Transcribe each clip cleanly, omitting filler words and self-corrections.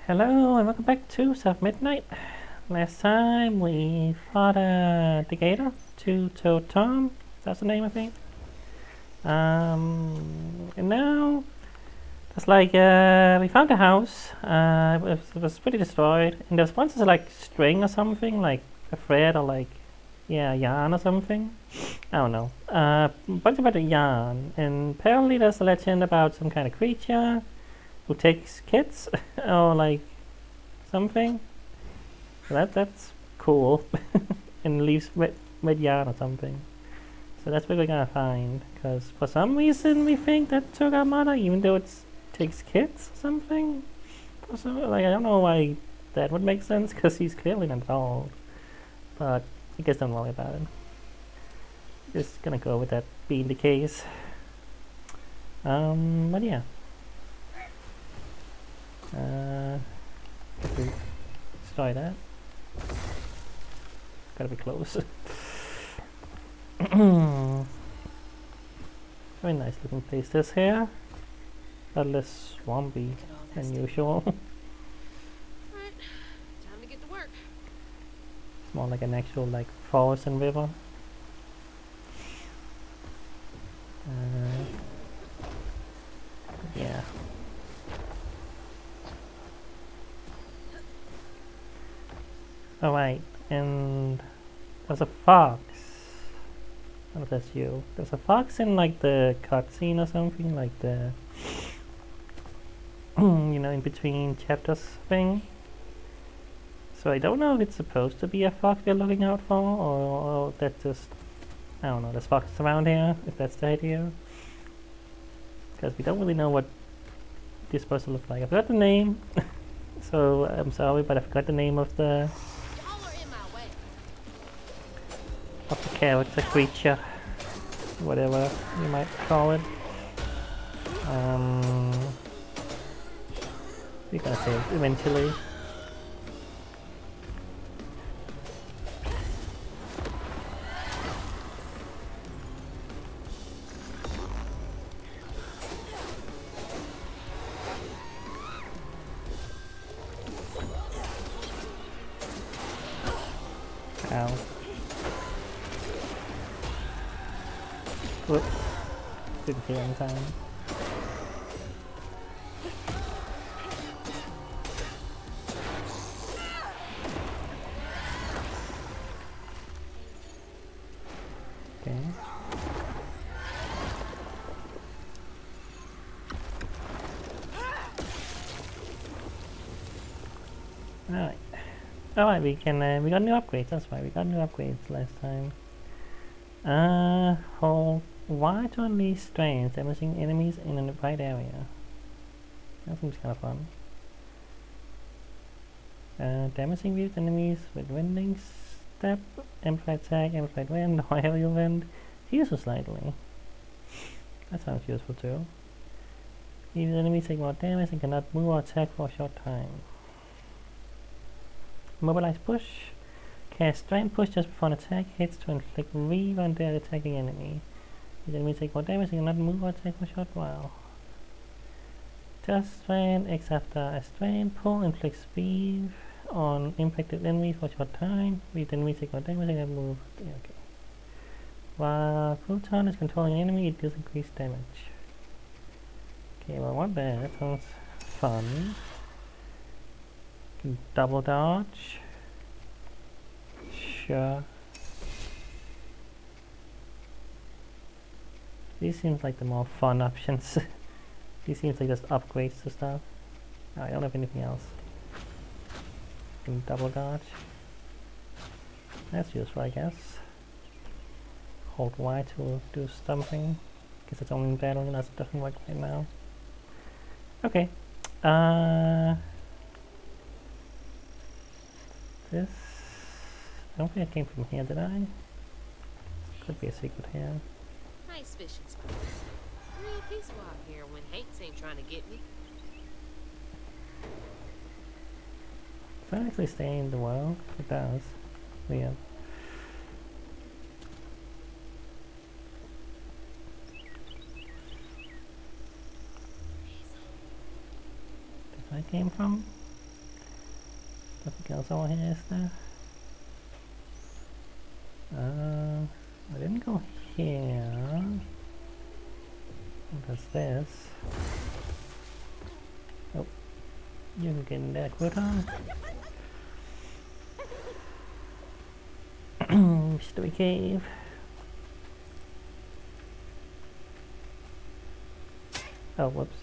Hello and welcome back to South Midnight. Last time we fought the gator, Two-Toed Tom. That's the name, I think. And now it's like we found a house. It was pretty destroyed, and there was bunches of like string or something, like a thread or like yarn or something. I don't know. A bunch of other yarn, and apparently there's a legend about some kind of creature who takes kids or like something. That's cool. And leaves red yarn or something. So that's what we're gonna find. Because for some reason we think that took our mother, even though it takes kids or something. Like I don't know why that would make sense, because he's clearly not old. But I guess don't worry about it. Just gonna go with that being the case. But yeah. If we destroy that. Gotta be close. Very nice looking place this here. A little less swampy than usual. Alright, time to get to work. It's more like an actual like forest and river. Yeah. Alright, and there's a fox. I don't know if that's you. There's a fox in like the cutscene or something, like the in between chapters thing. So I don't know if it's supposed to be a fox we're looking out for, or that's just, I don't know, there's foxes around here, if that's the idea. Because we don't really know what this is supposed to look like. I forgot the name, so I'm sorry, but I forgot the name of the character, creature, whatever you might call it. We're gonna say it eventually. Ow. Whoop. Didn't hear in time. Okay. Alright. Alright, we got new upgrades, that's right, we got new upgrades last time. Hold Y to unleash strains, damaging enemies in the right area. That seems kind of fun. Damaging weak enemies with winding step, amplified attack, amplified wind, or aerial wind. Heals slightly. That sounds useful too. These enemies take more damage and cannot move or attack for a short time. Mobilize push. Cast strain push just before an attack hits to inflict reave on the attacking enemy. These enemies take more damage and cannot move or attack for a short while. Just strain X after a strain pull inflicts reave on impacted enemies for a short time. These enemies take more damage and cannot move. Yeah, okay. While Crouton is controlling an enemy, it deals increased damage. Okay, well, not bad. That sounds fun. Double dodge. Sure. These seems like the more fun options. These seems like just upgrades to stuff. Oh, I don't have anything else. Double dodge. That's useful, I guess. Hold Y to do something. Guess it's only in battle and that doesn't work right now. Okay. This, I don't think I came from here, did I? Could be a secret here. Nice fishing spot. Real peaceful out here when Hanks ain't trying to get me. Does that actually stay in the world? It does. Weird. That came from? Nothing else over here, is there? I didn't go here. What's this? Oh, you can get in there, Quoton. Mystery cave. Oh, whoops.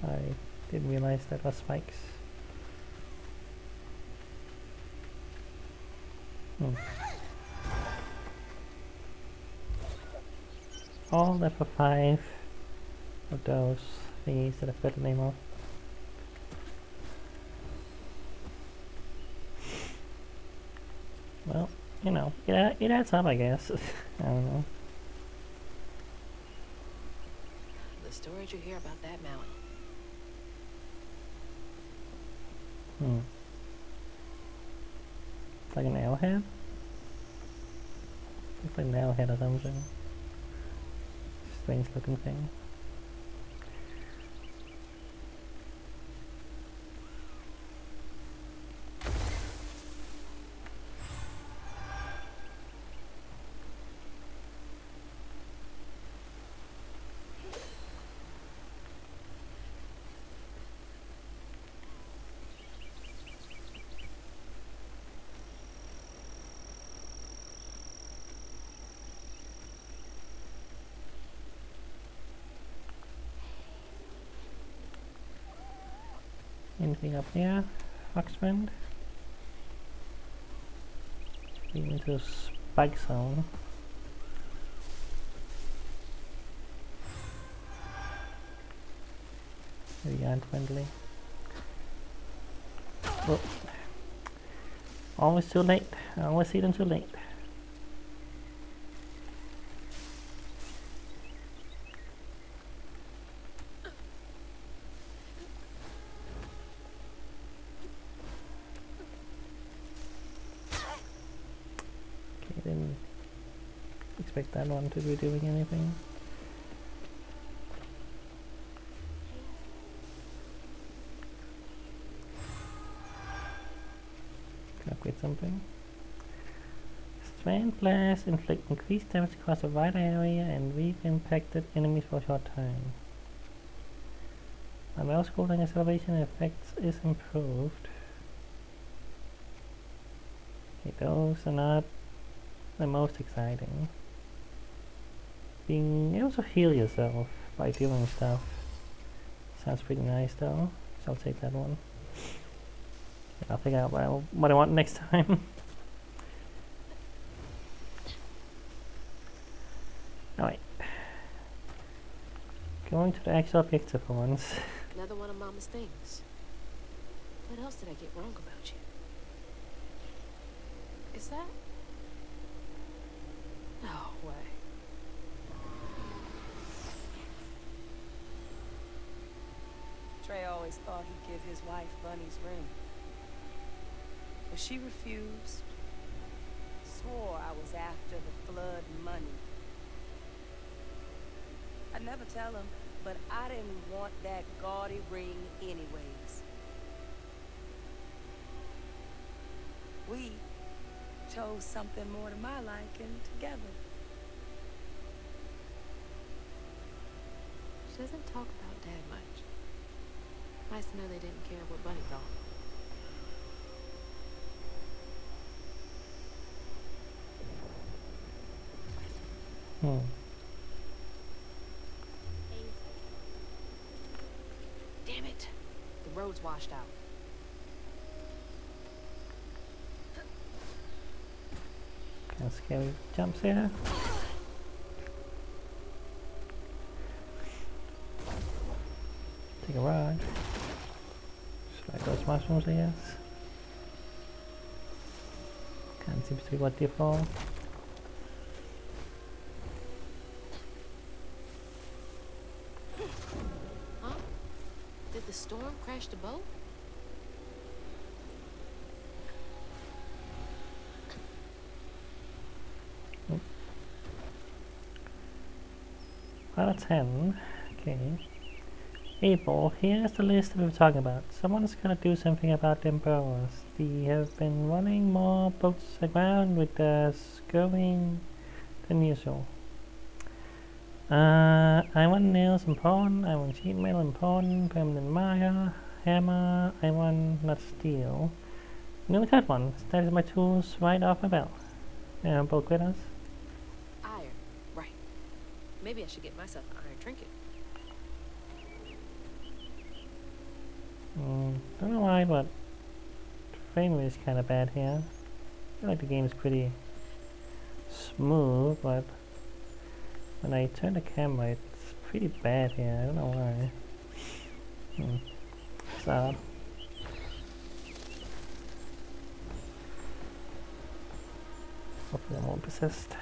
I didn't realize that was spikes. All left for 5 of those thingies that I've got the name of. Well, you know, it adds up, I guess. I don't know. The stories you hear about that mountain. It's like an arrowhead? Looks like an arrowhead or something. Strange looking thing. Anything up there? Foxwind? Leading to a spike zone. Maybe aren't friendly. Oh. Always too late. I always see them too late. Didn't expect that one to be doing anything. Can I upgrade something? Strand blast inflict increased damage across a wide area and weave impacted enemies for a short time. My mouse holding acceleration effects is improved. Okay, those are not the most exciting. Being able to heal yourself by doing stuff sounds pretty nice though, so I'll take that one. I'll figure out what I want next time. Alright. Going to the actual objective for once. Another one of Mama's things. What else did I get wrong about you? Is that? No way. Trey always thought he'd give his wife Bunny's ring. But she refused. Swore I was after the flood money. I'd never tell him, but I didn't want that gaudy ring anyways. We chose something more to my liking together. She doesn't talk about Dad much. Nice to know they didn't care what Bunny thought. Damn it! The road's washed out. Kind of scary jumps here. Take a ride. Strike those mushrooms, I guess. Can't seem to be what default. Huh? Did the storm crash the boat? Out of 10. Okay. Hey Paul, here's the list we were talking about. Someone's gonna do something about them burrows. They have been running more boats aground with going than usual. I want nails and pawn, I want sheet metal and pawn, permanent marker, hammer, I want not steel. I'm gonna cut one. That my tools right off my belt. Both critters. Iron. Right. Maybe I should get myself an iron trinket. Don't know why, but the frame rate is kind of bad here. I feel like the game is pretty smooth, but when I turn the camera, it's pretty bad here. I don't know why. It's odd. Hopefully I won't persist.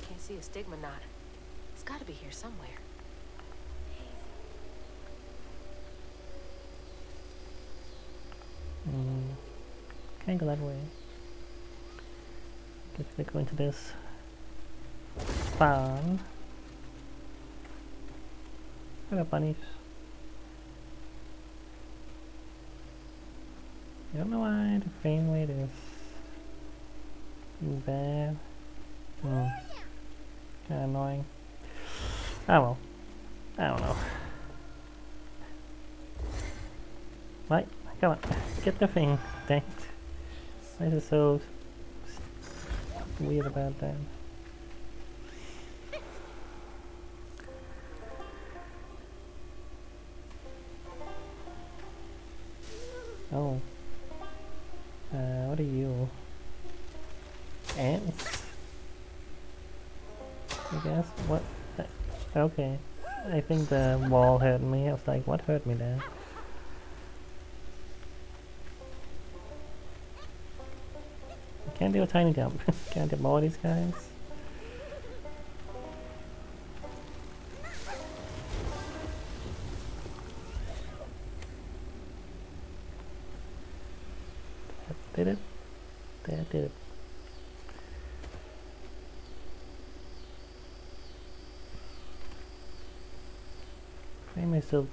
Can't see a stigma knot. It's gotta be here somewhere. Can't go that way. Guess we go into this barn. Hello, bunnies. I don't know why the frame rate is bad. Kinda annoying. Oh well. I don't know. Right, come on. Get the thing. Dang it. Why is it so weird about that? Oh. What are you? Ants? I guess. What? Okay. I think the wall hurt me. I was like, what hurt me there? I can't do a tiny jump. Can't get more of these guys. That did it. That did it. Frame is still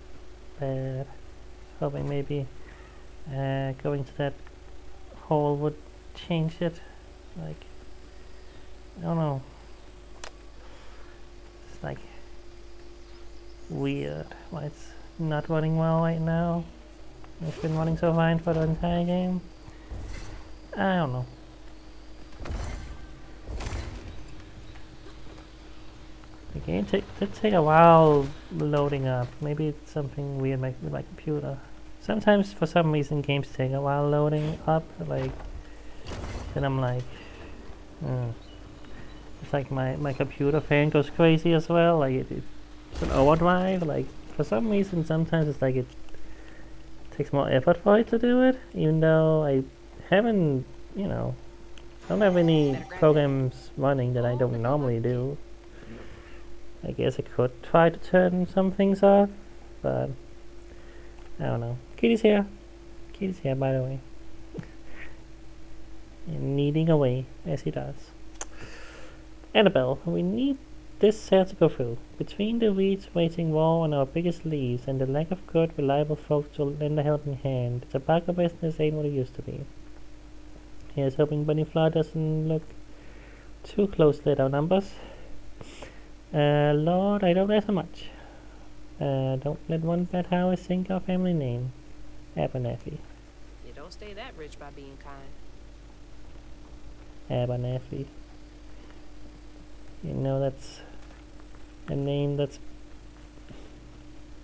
bad. Hoping maybe going to that hole would change it. Like, I don't know. It's like weird why it's not running well right now. It's been running so fine for the entire game. I don't know. The game did take a while loading up. Maybe it's something weird with my computer. Sometimes for some reason games take a while loading up. Like, then I'm like, it's like my computer fan goes crazy as well. Like it's an overdrive. Like for some reason sometimes it's like it takes more effort for it to do it, even though I haven't, you know, I don't have any programs running that I don't normally do. I guess I could try to turn some things off, but I don't know. Kitty's here. Kitty's here, by the way. And kneading away, as he does. Annabelle, we need this cell to go through. Between the weeds waging war on our biggest leaves and the lack of good, reliable folks to lend a helping hand, the tobacco business ain't what it used to be. Here's hoping Bunny Fly doesn't look too closely at our numbers. Lord, I don't ask so much. Don't let one bad hour sink our family name. Abernathy. You don't stay that rich by being kind. Abernathy. You know that's a name that's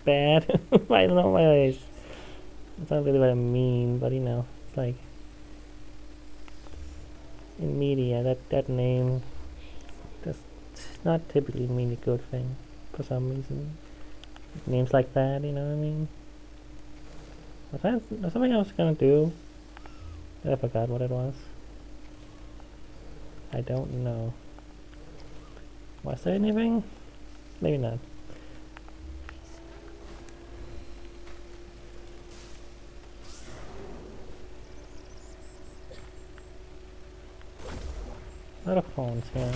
bad. I don't know why it's not really what I mean, but you know, it's like in media that name does not typically mean a good thing for some reason. Names like that, you know what I mean? There's something I was gonna do. I forgot what it was. I don't know. Was there anything? Maybe not. A lot of phones here.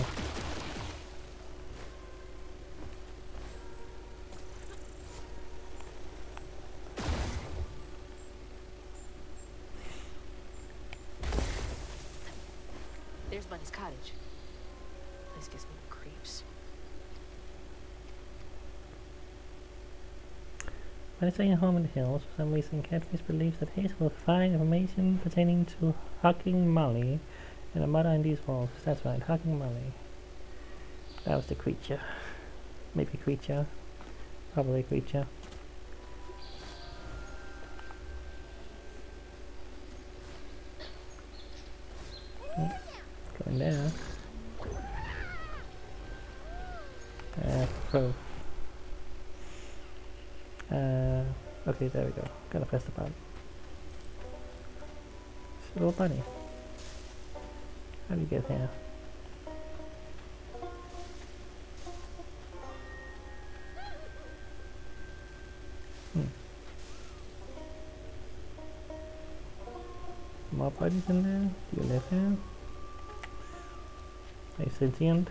There's Bunny's cottage. This gives me the creeps. When staying at home in the hills, for some reason Catfish believes that Hazel will find information pertaining to Hugging Molly and a mother in these walls. That's right, Hugging Molly. That was the creature. Maybe creature. Probably creature. Going there. Pro. Okay, there we go. Gotta press the button. Little bunny. How do you get here? More bunnies in there? Do you live here? Are you sentient?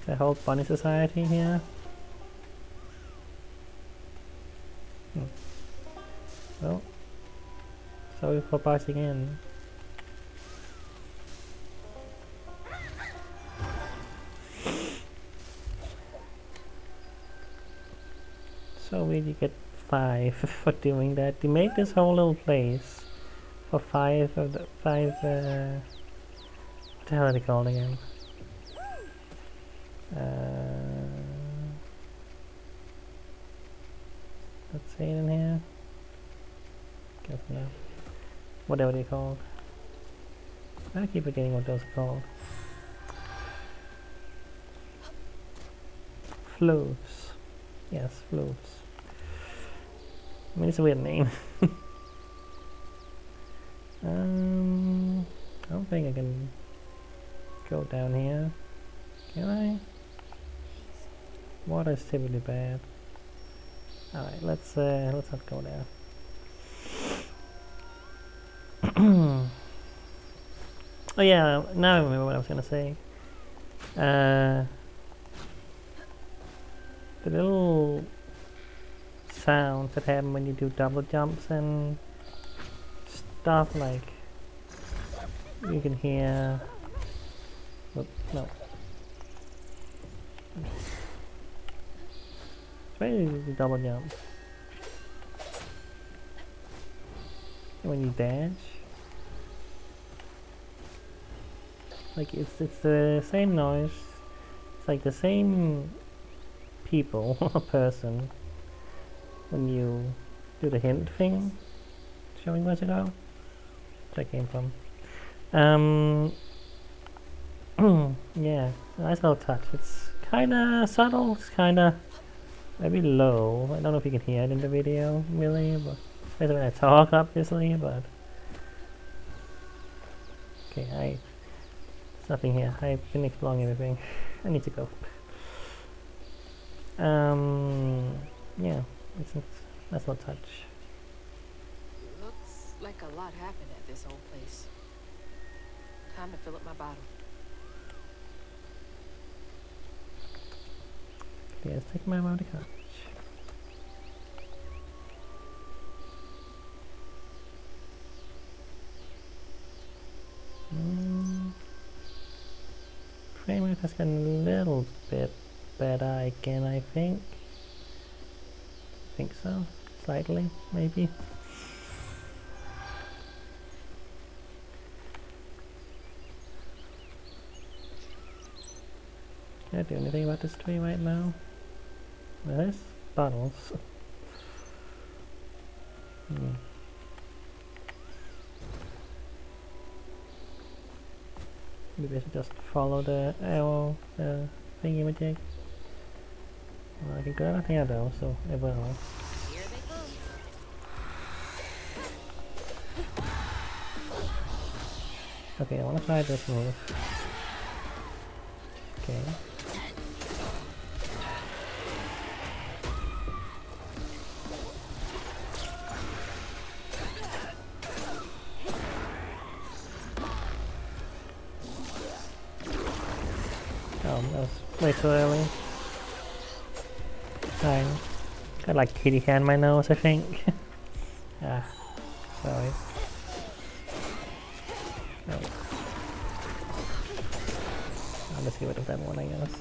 The whole bunny society here? Well, sorry for barging in. So we get 5 for doing that. You made this whole little place for 5 of the 5 what the hell are they called again? Let's see it in here. Guess not. Whatever they're called. I keep forgetting what those are called. Flows. Yes, flows. I mean, it's a weird name. I don't think I can go down here. Can I? Water is typically bad. Alright, let's not go there. Oh yeah, now I remember what I was gonna say. The little sounds that happen when you do double jumps and stuff, like you can hear. Oops, no. Try to do double jump. And when you dash, like it's the same noise. It's like the same people or person when you do the hint thing, showing where to go. Where that came from. Yeah, nice little touch. It's kinda subtle. It's kinda maybe low. I don't know if you can hear it in the video, really, but especially when I talk, obviously. But okay, there's nothing here. I've been exploring everything. I need to go. Yeah, it's nice little touch. Looks like a lot happened at this old place. Time to fill up my bottle. Okay, let's take my around the couch. Frame rate has gotten a little bit better again, I think. Think so. Slightly, maybe. Can I do anything about this tree right now? Well, there's bottles. Maybe I should just follow the arrow thingy with Jake. Well, I can grab a thing though, so it will. Here they come. Okay, I wanna try this move. Okay. Oh, that was way too early. Fine. Got like kitty cat in my nose, I think. Ah, sorry. No. I'll just get rid of that one, I guess.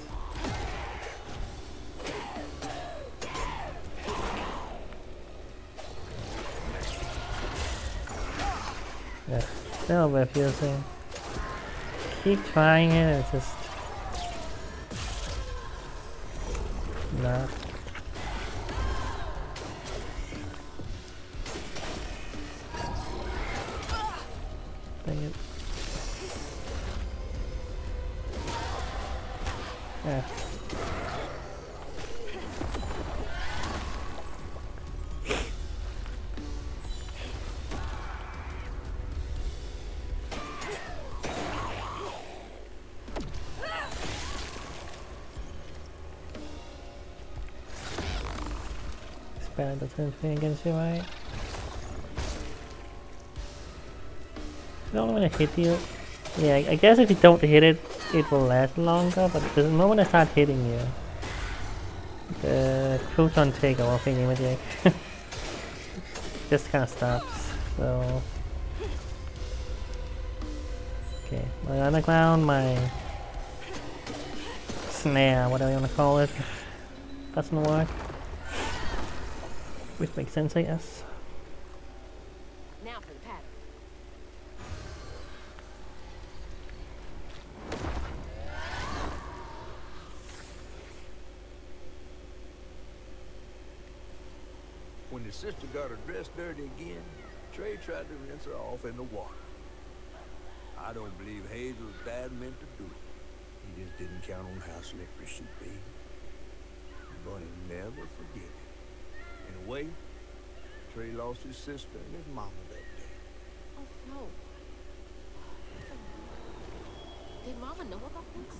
Yeah, still refusing. Keep trying it, it's just not. Dang it. Yeah. Bad that's anything against you, right? I don't want to hit you. Yeah, I guess if you don't hit it, it will last longer, but the moment I start hitting you, the crouton takeover thingy with you just kind of stops, so... Okay, my underground, my snare, whatever you want to call it, doesn't work. Which makes sense, I guess. Now for the pattern. When his sister got her dress dirty again, Trey tried to rinse her off in the water. I don't believe Hayes was bad meant to do it. He just didn't count on how slippery she'd be. But he never forget it. In a way, Trey lost his sister and his mama that day. Oh no. Did Mama know about this?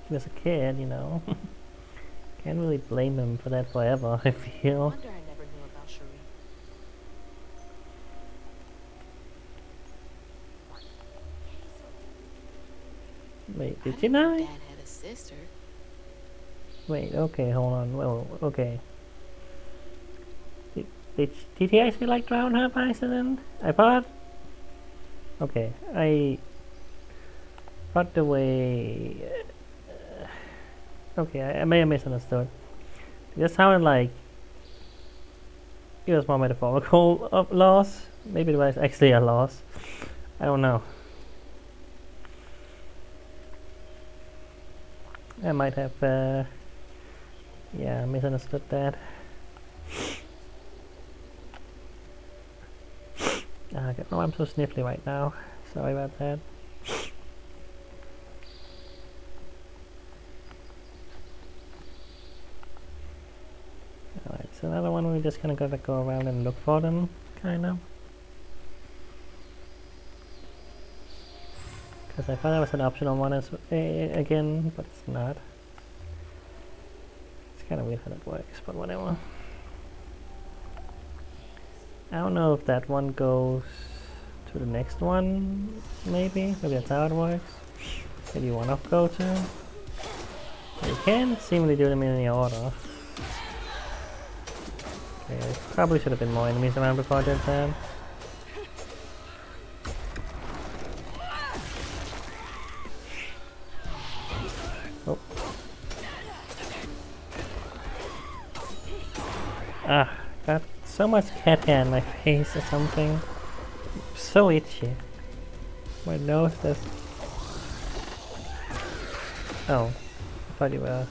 He was a kid, you know. Can't really blame him for that forever, I feel. Wonder I never knew about Cherie. Wait, I did you didn't know know? Dad had a sister. Wait, okay, hold on. Well, okay. Did he actually like drown her by accident? I thought... Okay, I thought the way... okay, I may have misunderstood. It just sounded like it was more metaphorical of loss. Maybe it was actually a loss. I don't know. I might have, yeah, misunderstood that. No, I'm so sniffly right now. Sorry about that. Alright, so another one we're just gonna gotta go around and look for them, kind of. Because I thought that was an optional one as again, but it's not. It's kind of weird how that works, but whatever. I don't know if that one goes to the next one, maybe that's how it works. Maybe one of go to. You can seemingly do them in any order. Okay, there probably should have been more enemies around before I did that. Oh. Got so much cat hair in my face or something. So itchy. My nose is... Oh, I thought you were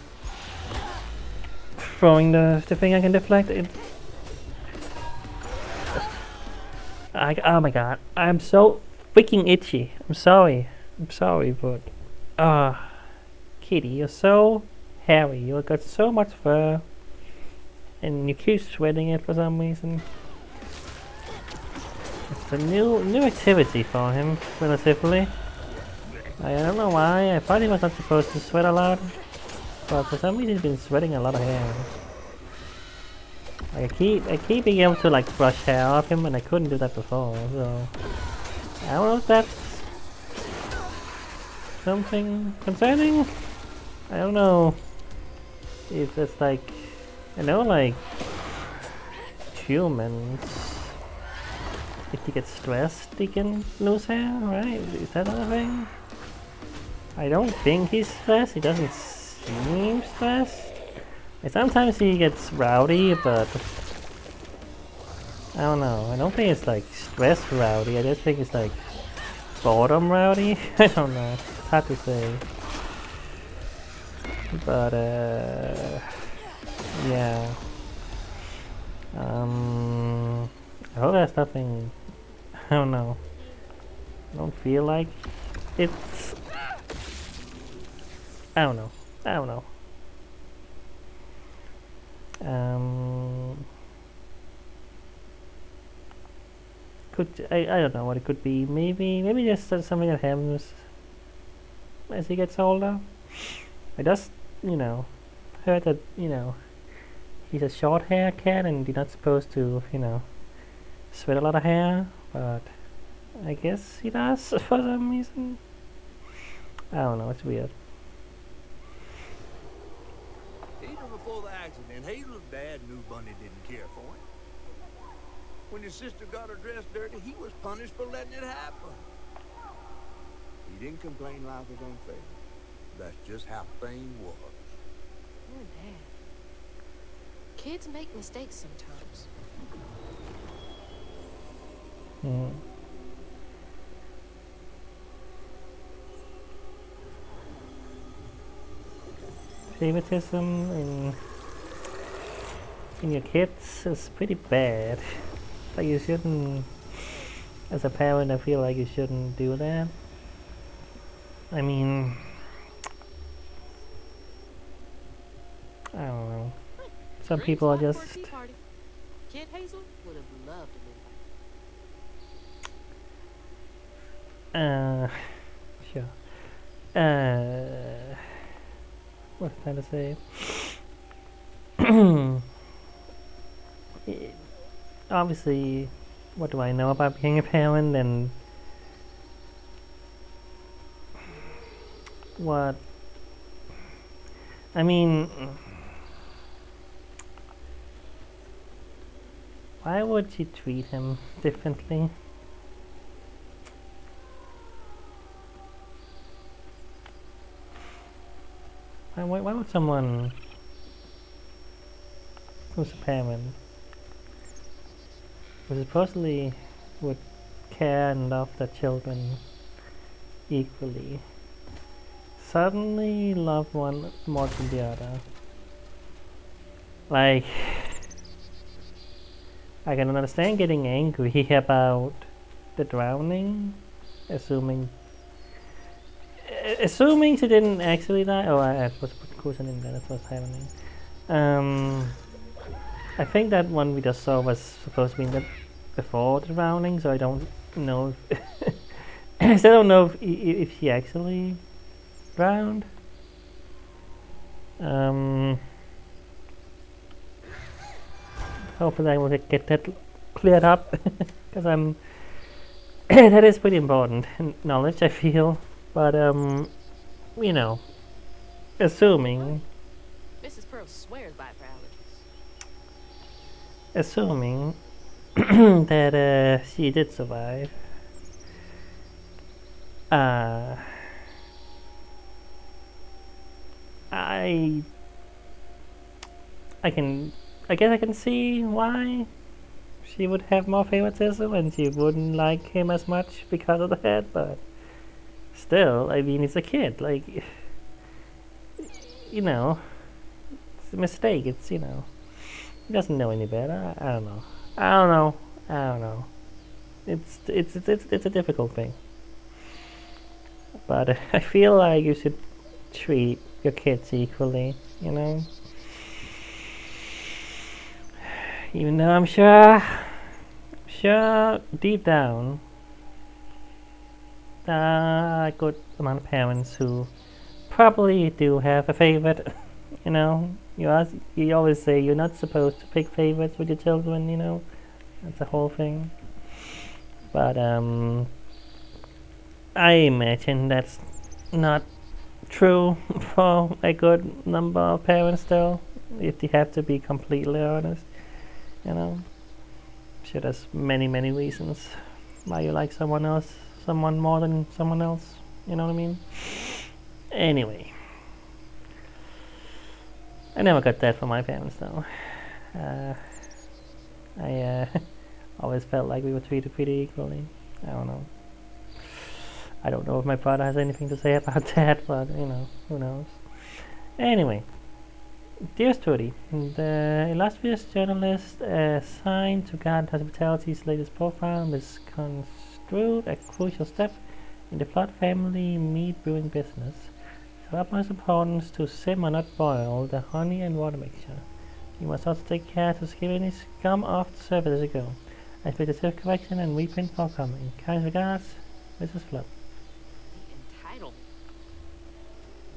throwing the thing I can deflect it. Oh my god, I'm so freaking itchy. I'm sorry, but... Kitty, you're so hairy. You got so much fur. And you keep sweating it for some reason. It's a new activity for him, relatively. I don't know why. I thought he was not supposed to sweat a lot, but for some reason he's been sweating a lot of hair. I keep being able to like brush hair off him, and I couldn't do that before. So I don't know if that's something concerning. I don't know if it's like, I know like humans, if they get stressed they can lose hair, right? Is that a thing? I don't think he's stressed. He doesn't seem stressed. Sometimes he gets rowdy, but I don't know. I don't think it's like stress rowdy. I just think it's like boredom rowdy. I don't know. It's hard to say. But yeah. I hope that's nothing. I don't know. I don't feel like it's. I don't know. I don't know. I don't know what it could be. Maybe just something that happens as he gets older. I just heard that he's a short hair cat and you're not supposed to sweat a lot of hair, but I guess he does for some reason. I don't know. It's weird. Even before the accident, Hazel's dad knew Bunny didn't care for him. When his sister got her dress dirty, he was punished for letting it happen. He didn't complain life was unfair. That's just how things was. Poor Dad. Kids make mistakes sometimes. Favoritism in your kids is pretty bad. Like you shouldn't, as a parent, I feel like you shouldn't do that. I mean, I don't know. Some people are just. Kid Hazel would have loved to Sure. What was I trying to say? Obviously, what do I know about being a parent and what? I mean, why would she treat him differently? Why would someone who's a parent, who supposedly would care and love their children equally, suddenly love one more than the other? Like, I can understand getting angry about the drowning, assuming she didn't actually die. Oh, I was put caution in there. That's what's happening. I think that one we just saw was supposed to be before the drowning, so I don't know. I still don't know if she actually drowned. Hopefully I will get that cleared up, because I'm. That is pretty important knowledge, I feel. But assuming. Mrs. Pearl swears by it for allergies. Assuming that she did survive. I I guess I can see why she would have more favoritism and she wouldn't like him as much because of that, but still, I mean, he's a kid. Like, you know, it's a mistake. It's, you know, he doesn't know any better. I don't know. I don't know. I don't know. It's a difficult thing. But I feel like you should treat your kids equally, you know? Even though I'm sure deep down, a good amount of parents who probably do have a favorite, you know? You always say you're not supposed to pick favorites with your children, you know? That's the whole thing. But I imagine that's not true for a good number of parents though, if you have to be completely honest, you know. Sure, there's many reasons why you like someone more than someone else, you know what I mean? Anyway, I never got that from my parents though. I always felt like we were treated pretty equally. I don't know. I don't know if my brother has anything to say about that, but you know, who knows. Anyway, dear Trudy, the illustrious journalist assigned to guard hospitality's latest profile misconstrued a crucial step in the Flood family meat brewing business. It's of utmost importance to simmer, not boil, the honey and water mixture. You must also take care to skip any scum off the surface as you go. I expect a swift correction and reprint forthcoming. Kind regards, Mrs. Flood. Entitled.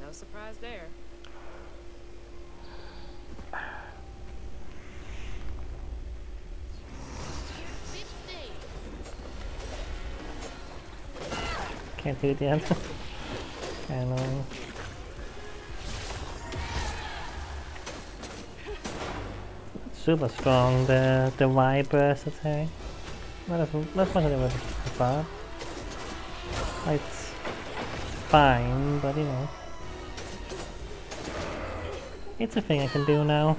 No surprise there. Can't do it yet. Kind of. Super strong, the wide burst attack. Not much of it before. It's fine, but you know. It's a thing I can do now.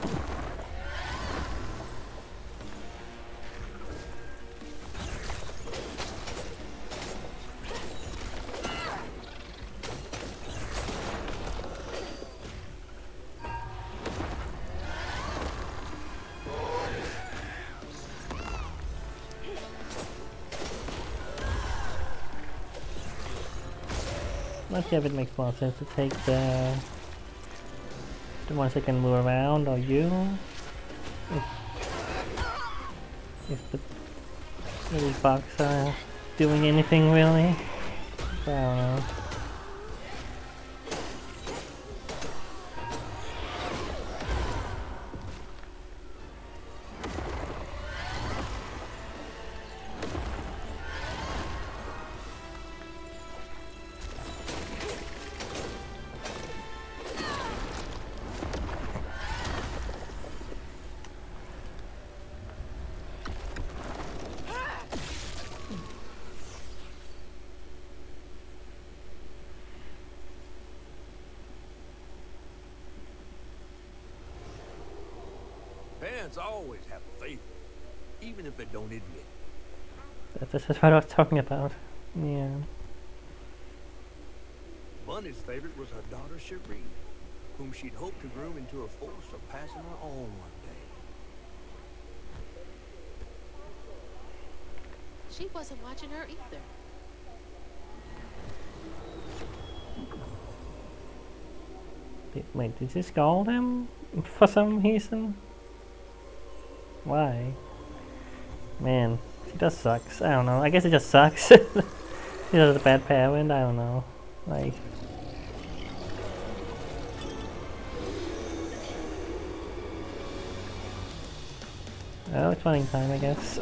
Let's see if it makes more sense to take the ones that can move around, or you. If the little bugs are doing anything really. So, I don't know. Parents always have a favorite, even if they don't admit it. This is what I was talking about. Yeah. Bunny's favorite was her daughter Cherie, whom she'd hoped to groom into a force surpassing her own one day. She wasn't watching her either. Wait, did she scold him for some reason? Why? Man, she just sucks. I don't know. I guess it just sucks. She's just a bad parent. I don't know. Like. Oh, it's running time, I guess.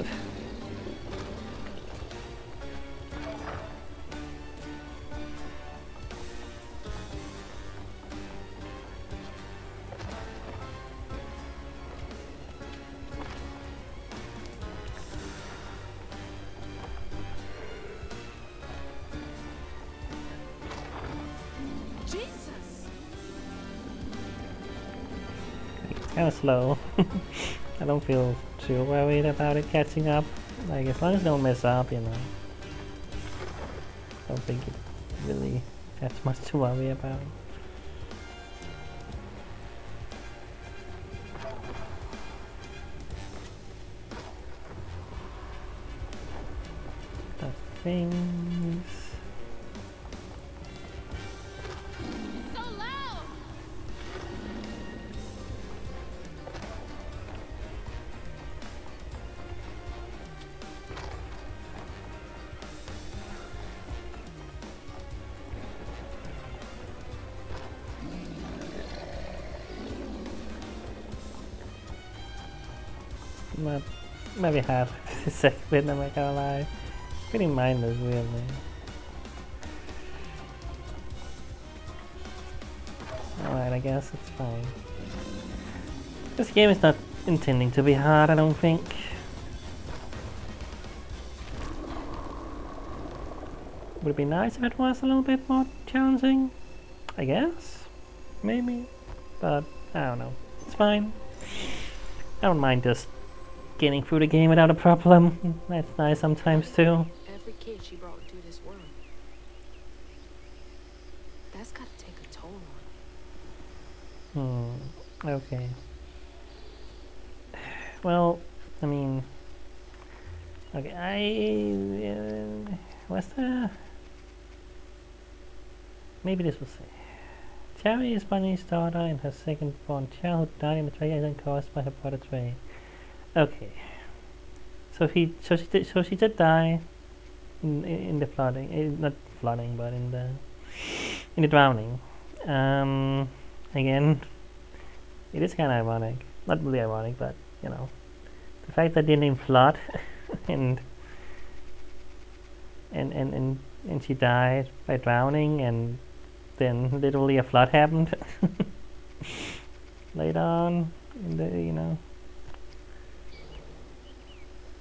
Kind of slow. I don't feel too worried about it catching up. Like, as long as they don't mess up, you know. I don't think it really has much to worry about. That's things. So loud! Not maybe half the second, I'm not gonna lie. Pretty mindless, really. Alright, I guess it's fine. This game is not intending to be hard, I don't think. Would it be nice if it was a little bit more challenging? I guess? Maybe? But, I don't know. It's fine. I don't mind just getting through the game without a problem. That's nice sometimes too. Every kid she brought into this world. That's gotta take a toll on her. Okay. Well, I mean... Okay, what's the... Maybe this will say. Cherry is Bunny's daughter and her second-born child who died in a tragedy accident caused by her brother Trey. Okay. So she did die in the flooding. Not flooding, but in the drowning. Again, it is kind of ironic. Not really ironic, but you know, the fact that they didn't flood, and she died by drowning, and then literally a flood happened later on in the, you know,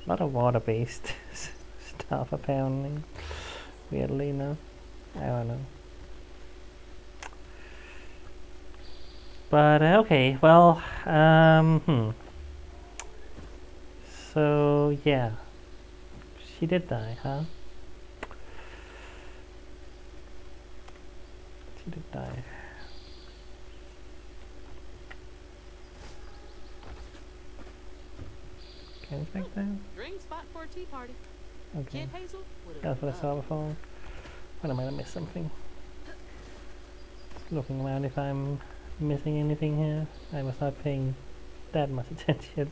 a lot of water-based stuff apparently. Weirdly enough, I don't know. But okay, well, so yeah, she did die, huh? She did die. Can I check that? Dream spot for a tea party. Okay, Kid Hazel would that's what I saw before. But I might have missed something. Just looking around if I'm missing anything here. I was not paying that much attention,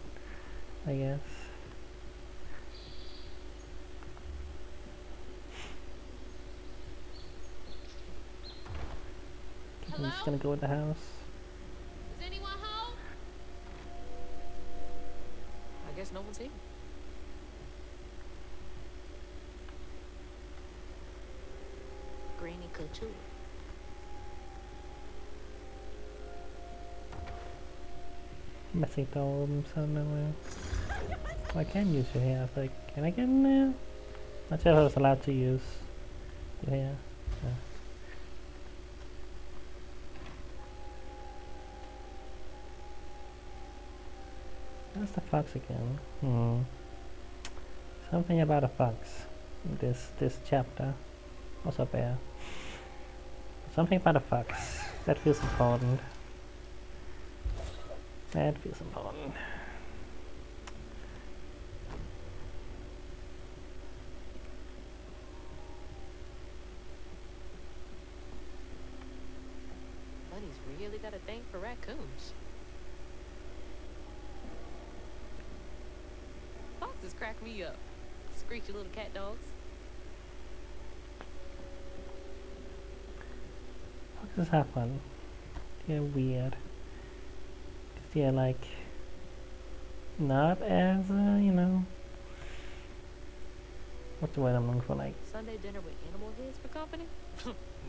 I guess. I'm just gonna go with the house. Is anyone home? I guess no one's here. Granny Couture. Messy dolls, I don't know. Oh, I can use your hair. Like, can I get in there? Not sure if I was allowed to use your hair. Yeah. That's the fox again. Something about a fox in this chapter. Also a bear. Something about a fox. That feels important. That feels important. Bunny's really got a thing for raccoons. Foxes crack me up. Screechy little cat dogs. Foxes have fun. They're weird. They're like not as you know, what's the word I'm looking for, like Sunday dinner with animal heads for company?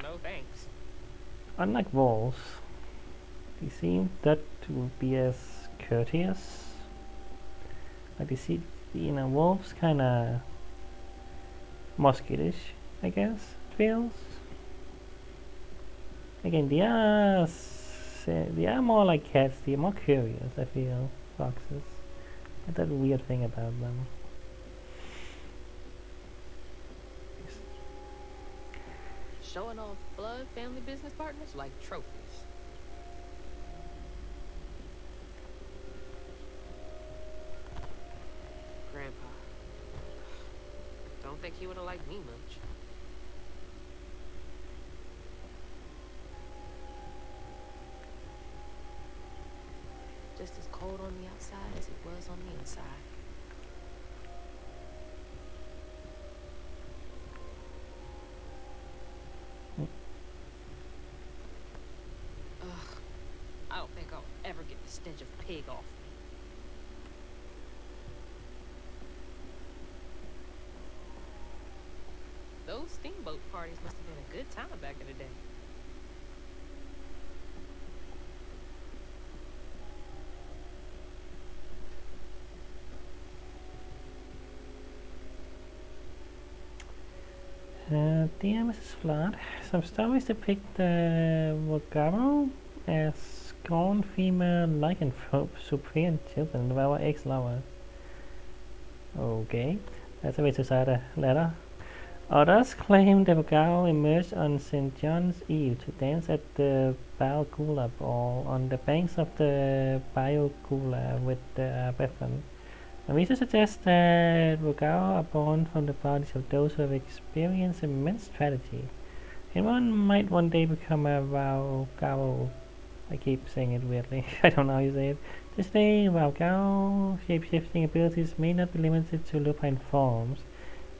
No thanks. unlike wolves, they seem that to be as courteous. Like they see, you know, wolves kind of more skittish, I guess it feels. Again, they are more like cats. They're more curious, I feel. Foxes. That weird thing about them. Showing off blood family business partners like trophies. Grandpa. Don't think he would have liked me much. Just as cold on the outside as it was on the inside. Ugh. I don't think I'll ever get the stench of pig off me. Those steamboat parties must have been a good time back in the day. Dear Mrs. Flood, some stories depict the Vogaro as scorned female lycanthrope, superior children, devour ex-lovers. Okay, that's a way to start a letter. Others claim the Vogaro emerged on St. John's Eve to dance at the Balgula Ball on the banks of the Biogula with the brethren. And we suggest that Vogaro are born from the bodies of those who have experienced immense tragedy. Anyone might one day become a Vogaro. I keep saying it weirdly. I don't know how you say it. This day, Vogaro shape-shifting abilities may not be limited to lupine forms.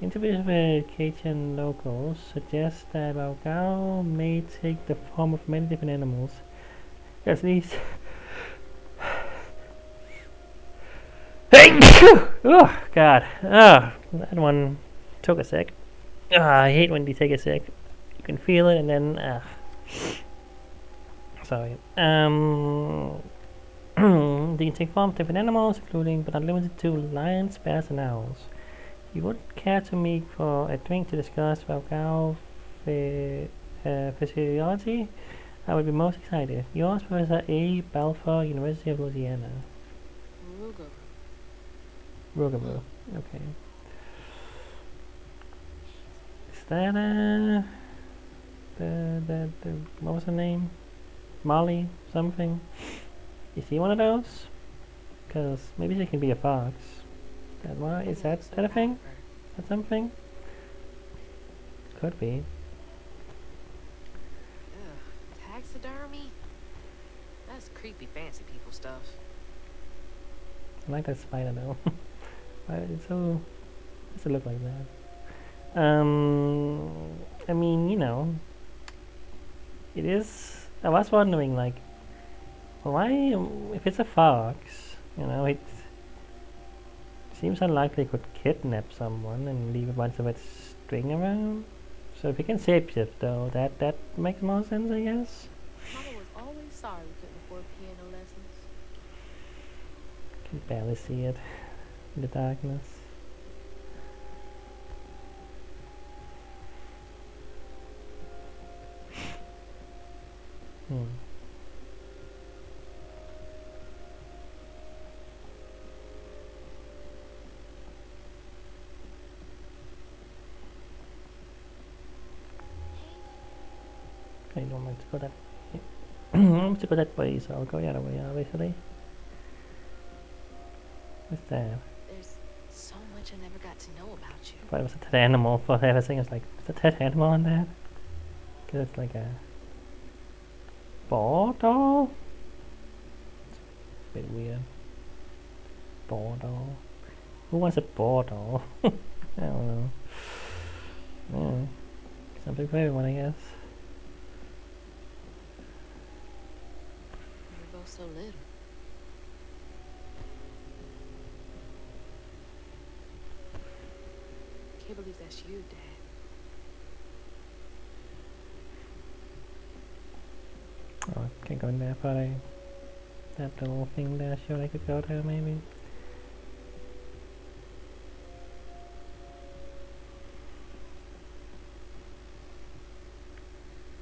Interviews with Cajun locals suggest that Vogaro may take the form of many different animals. At least. Oh God! Oh, that one took a sec. I hate when they take a sec. You can feel it, and then sorry. They can take form of different animals, including but not limited to lions, bears, and owls. If you would care to meet for a drink to discuss Vogaro physiology, I would be most excited. Yours, Professor A. Balfour, University of Louisiana. Rugamo. Okay. Is that the what was her name? Molly something? Is he one of those? Because maybe she can be a fox. That why is that a thing? That something? Could be. Ugh, taxidermy? That's creepy fancy people stuff. I like that spider though. Why it's so does it look like that? I mean, you know, it is. I was wondering, like, why if it's a fox, you know, it seems unlikely it could kidnap someone and leave a bunch of its string around. So if it can shapeshift, though, that makes more sense, I guess. Mama was always sorry we couldn't afford piano lessons. Can barely see it in the darkness. I don't want to go that way. I want to go that way, so I'll go the other way, obviously. What's that? There's so much I never got to know about you. I thought it was a dead animal for everything. It's like, is a dead animal on that? Because it's like a ball doll? It's a bit weird. Ball doll. Who wants a ball doll? I don't know. Yeah. Something for everyone, I guess. We're both so little. Can't believe that's you, Dad. Oh, I can't go in there, but that little thing there showed I could go there, maybe.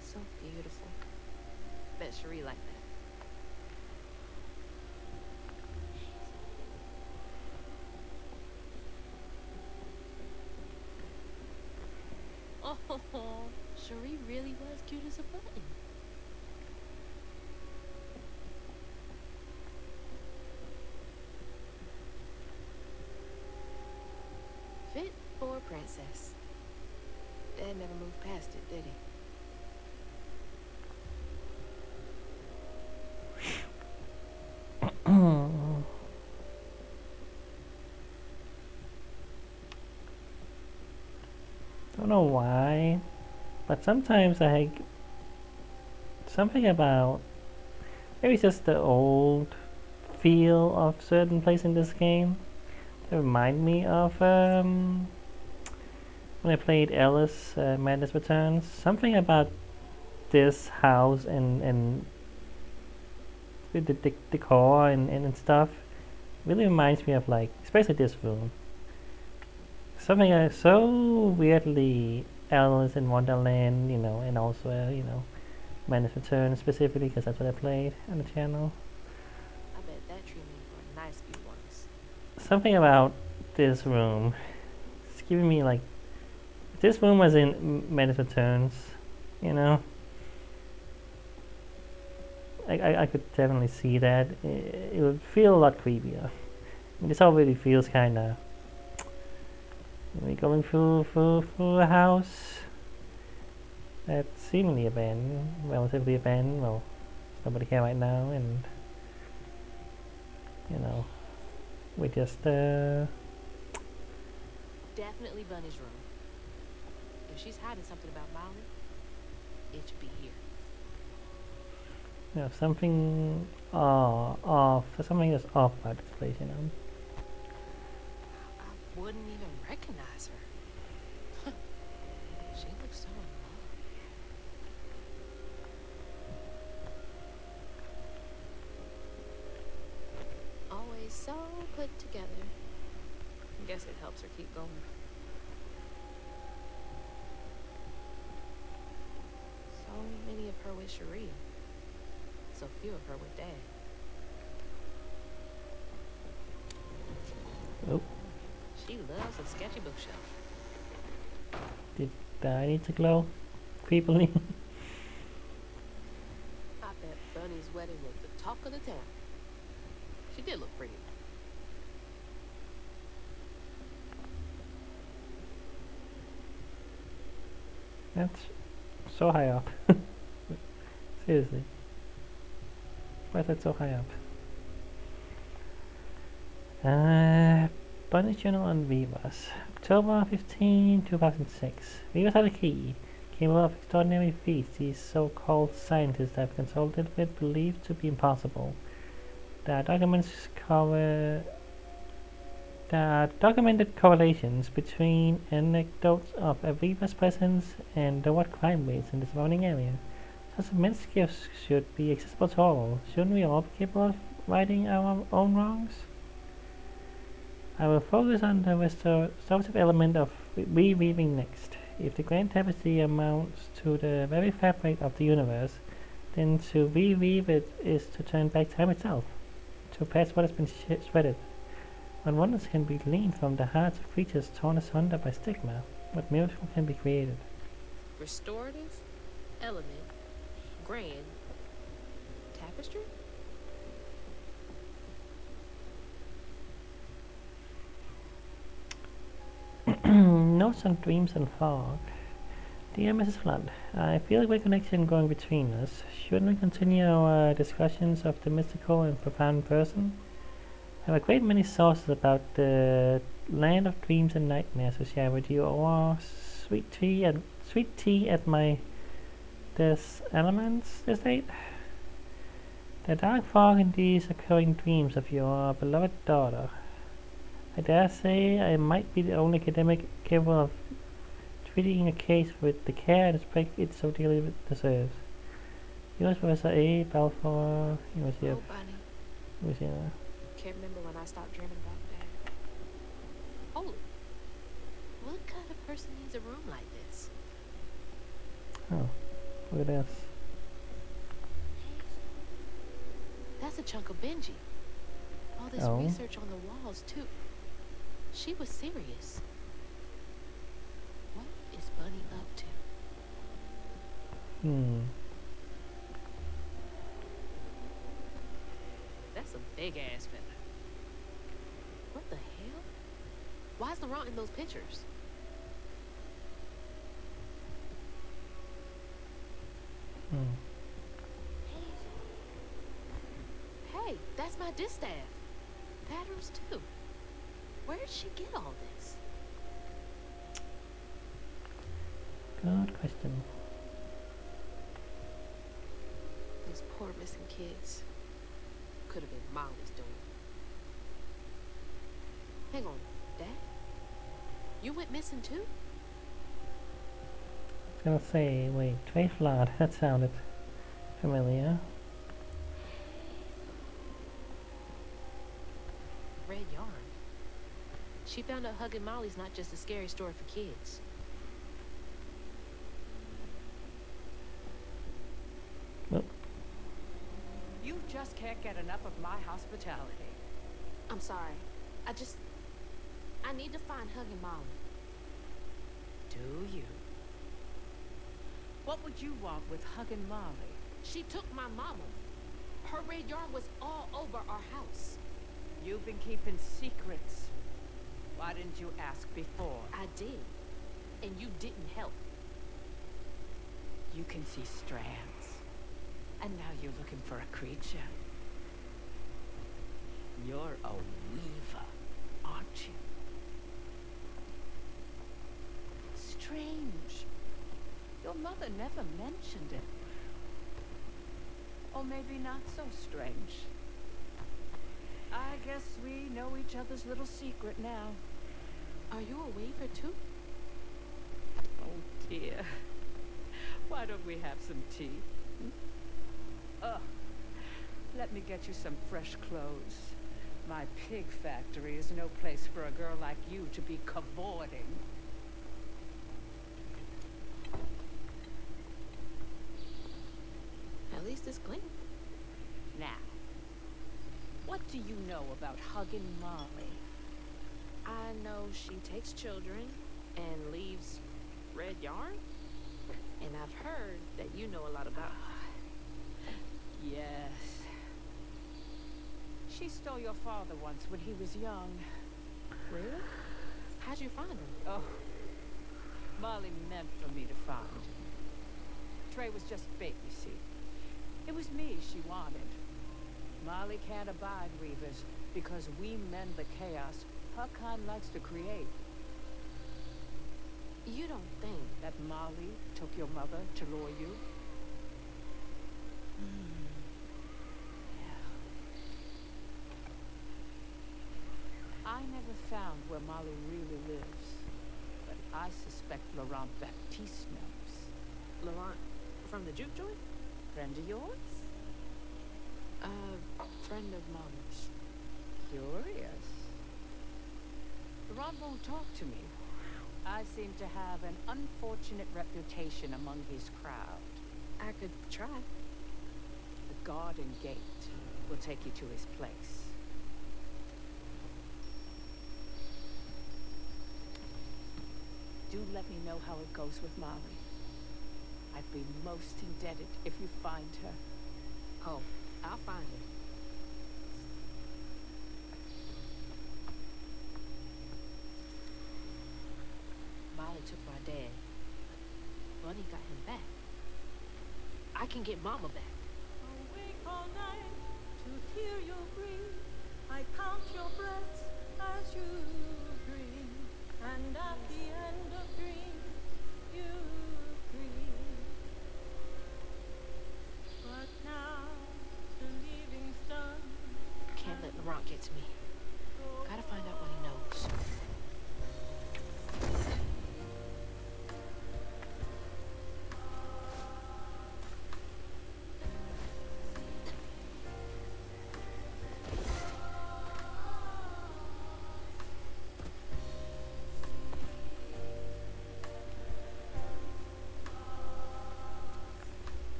So beautiful. Bet Cherie like that. Oh, Cherie really was cute as a button. Fit for a princess. Dad never moved past it, did he? Don't know why, but sometimes I something about maybe it's just the old feel of certain places in this game. They remind me of when I played Alice Madness Returns. Something about this house and with the decor and stuff really reminds me of, like, especially this room. Something so weirdly Alice in Wonderland, and also Madness Returns specifically because that's what I played on the channel. I bet that treated me for a nice few ones. Something about this room. It's giving me, like, if this room was in Madness Returns, you know, I could definitely see that. It would feel a lot creepier. This already feels kind of. We're going through a house that's seemingly abandoned, relatively abandoned. Well, there's nobody here right now, and we just Definitely Bunny's room. If she's hiding something about Molly, it should be here. something off. Something that's off about this place, I wouldn't even recognize her. She looks so in love. Always so put together. Guess it helps her keep going. So many of her with Cherie. So few of her with Dad. Oh, She loves a sketchy bookshelf. did I need to glow? Creepily. I bet Bunny's wedding was the talk of the town. She did look pretty. That's so high up. Seriously. Why is that so high up? Bunny Journal on Vivas. October 15, 2006. Vivas had a key. Capable of extraordinary feats these so-called scientists have consulted with believed to be impossible. There are documented correlations between anecdotes of Aviva's presence and lowered crime rates in the surrounding area. Such immense gifts should be accessible to all. Shouldn't we all be capable of righting our own wrongs? I will focus on the restorative element of reweaving next. If the grand tapestry amounts to the very fabric of the universe, then to reweave it is to turn back time itself, to patch what has been shredded. What wonders can be gleaned from the hearts of creatures torn asunder by stigma? What miracle can be created? Restorative, element, grand, tapestry? Notes on dreams and fog. Dear Mrs. Flood, I feel a great connection going between us. Shouldn't we continue our discussions of the mystical and profound person? I have a great many sources about the land of dreams and nightmares to share with you, or sweet tea at my elements estate. The dark fog in these occurring dreams of your beloved daughter. I dare say I might be the only academic capable of treating a case with the care and respect it so dearly deserves. Yours, Professor A. Balfour, University of Bunny. Louisiana. Can't remember when I stopped dreaming about Dad. Holy. What kind of person needs a room like this? Oh, look at this. That's a chunk of Benji. All this Oh. research on the walls, too. She was serious. What is Bunny up to? Hmm. That's a big ass feather. What the hell? Why's Laurent in those pictures? Hmm. Hey, that's my distaff. Patterns too. Where did she get all this? Good question. Those poor missing kids. Could have been Molly's doing. Hang on, Dad? You went missing too? I was gonna say, wait, Trey Flood, that sounded familiar. Red yarn. She found out hugging Molly's not just a scary story for kids. Well, You just can't get enough of my hospitality. I'm sorry. I need to find hugging Molly. Do you? What would you want with hugging Molly? She took my mama. Her red yarn was all over our house. You've been keeping secrets. Why didn't you ask before? I did. And you didn't help. You can see strands. And now you're looking for a creature. You're a weaver, aren't you? Strange. Your mother never mentioned it. Or maybe not so strange. I guess we know each other's little secret now. Are you a weaver too? Oh dear. Why don't we have some tea? Let me get you some fresh clothes. My pig factory is no place for a girl like you to be cavorting. At least it's clean. Now, what do you know about hugging Molly? I know she takes children and leaves red yarn. And I've heard that you know a lot about her. Yes. She stole your father once when he was young. Really? How'd you find her? Oh, Molly meant for me to find him. Trey was just bait, you see. It was me she wanted. Molly can't abide weavers because we mend the chaos her kind likes to create. You don't think That Molly took your mother to lure you? Yeah. I never found where Molly really lives, but I suspect Laurent Baptiste knows. Laurent from the juke joint? Friend of yours? Friend of Mama's. Curious. Laurent won't talk to me. I seem to have an unfortunate reputation among his crowd. I could try. The garden gate will take you to his place. Do let me know how it goes with Molly. I'd be most indebted if you find her. Oh, I'll find her. Molly took my dad. Bunny got him back. I can get Mama back. Awake all night to hear you breathe. I count your breaths as you dream, and at the end of dreams you breathe. But now the leaving's done. Can't let Laurent get to me. Gotta find out what he knows.